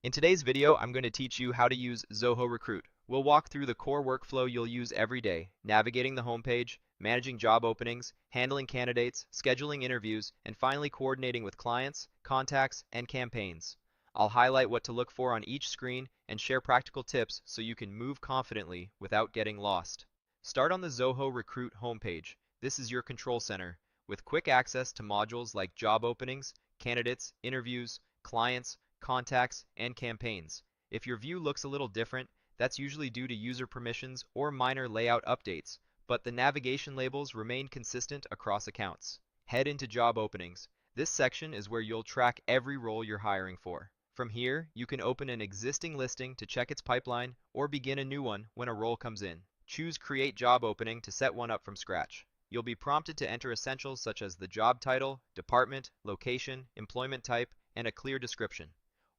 In today's video, I'm going to teach you how to use Zoho Recruit. We'll walk through the core workflow you'll use every day, navigating the homepage, managing job openings, handling candidates, scheduling interviews, and finally coordinating with clients, contacts, and campaigns. I'll highlight what to look for on each screen and share practical tips so you can move confidently without getting lost. Start on the Zoho Recruit homepage. This is your control center, with quick access to modules like job openings, candidates, interviews, clients, contacts, and campaigns. If your view looks a little different, that's usually due to user permissions or minor layout updates, but the navigation labels remain consistent across accounts. Head into job openings. This section is where you'll track every role you're hiring for. From here, you can open an existing listing to check its pipeline or begin a new one when a role comes in. Choose Create Job Opening to set one up from scratch. You'll be prompted to enter essentials such as the job title, department, location, employment type, and a clear description.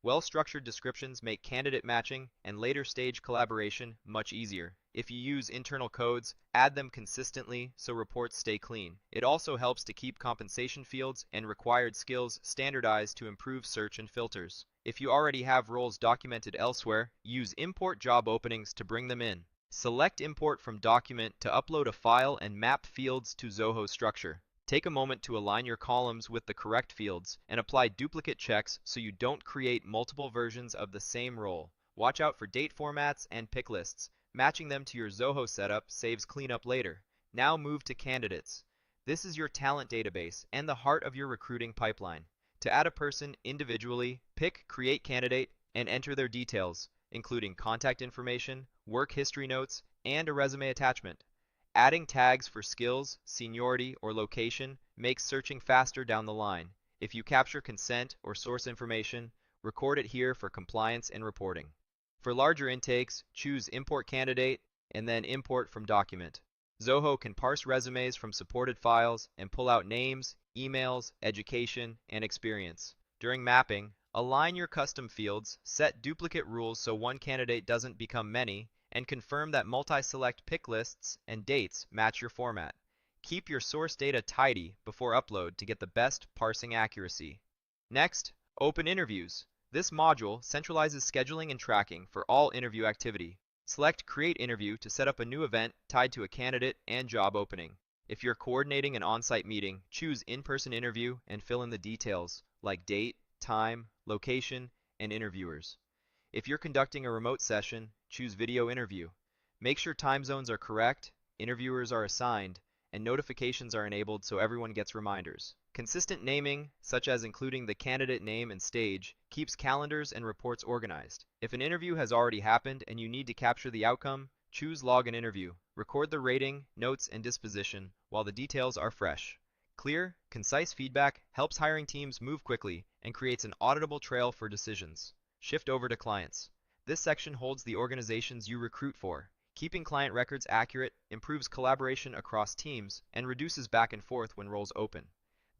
Well-structured descriptions make candidate matching and later stage collaboration much easier. If you use internal codes, add them consistently so reports stay clean. It also helps to keep compensation fields and required skills standardized to improve search and filters. If you already have roles documented elsewhere, use Import Job Openings to bring them in. Select Import from Document to upload a file and map fields to Zoho structure. Take a moment to align your columns with the correct fields and apply duplicate checks so you don't create multiple versions of the same role. Watch out for date formats and pick lists. Matching them to your Zoho setup saves cleanup later. Now move to candidates. This is your talent database and the heart of your recruiting pipeline. To add a person individually, pick Create Candidate and enter their details, including contact information, work history notes, and a resume attachment. Adding tags for skills, seniority, or location makes searching faster down the line. If you capture consent or source information, record it here for compliance and reporting. For larger intakes, choose Import Candidate and then Import from Document. Zoho can parse resumes from supported files and pull out names, emails, education, and experience. During mapping, align your custom fields, set duplicate rules so one candidate doesn't become many, and confirm that multi-select pick lists and dates match your format. Keep your source data tidy before upload to get the best parsing accuracy. Next, open interviews. This module centralizes scheduling and tracking for all interview activity. Select Create Interview to set up a new event tied to a candidate and job opening. If you're coordinating an on-site meeting, choose In-Person Interview and fill in the details like date, time, location, and interviewers. If you're conducting a remote session, choose Video Interview. Make sure time zones are correct, interviewers are assigned, and notifications are enabled so everyone gets reminders. Consistent naming, such as including the candidate name and stage, keeps calendars and reports organized. If an interview has already happened and you need to capture the outcome, choose Log an Interview. Record the rating, notes, and disposition while the details are fresh. Clear, concise feedback helps hiring teams move quickly and creates an auditable trail for decisions. Shift over to clients. This section holds the organizations you recruit for. Keeping client records accurate improves collaboration across teams and reduces back and forth when roles open.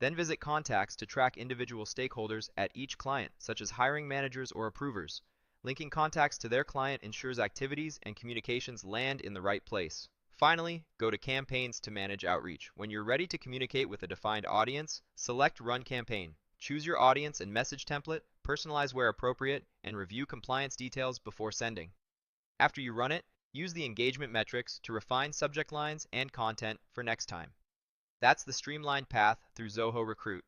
Then visit contacts to track individual stakeholders at each client, such as hiring managers or approvers. Linking contacts to their client ensures activities and communications land in the right place. Finally, go to Campaigns to manage outreach. When you're ready to communicate with a defined audience, select Run Campaign. Choose your audience and message template, personalize where appropriate, and review compliance details before sending. After you run it, use the engagement metrics to refine subject lines and content for next time. That's the streamlined path through Zoho Recruit.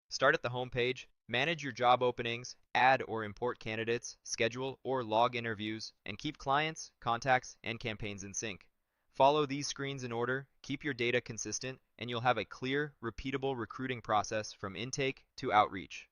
Start at the homepage, manage your job openings, add or import candidates, schedule or log interviews, and keep clients, contacts, and campaigns in sync. Follow these screens in order, keep your data consistent, and you'll have a clear, repeatable recruiting process from intake to outreach.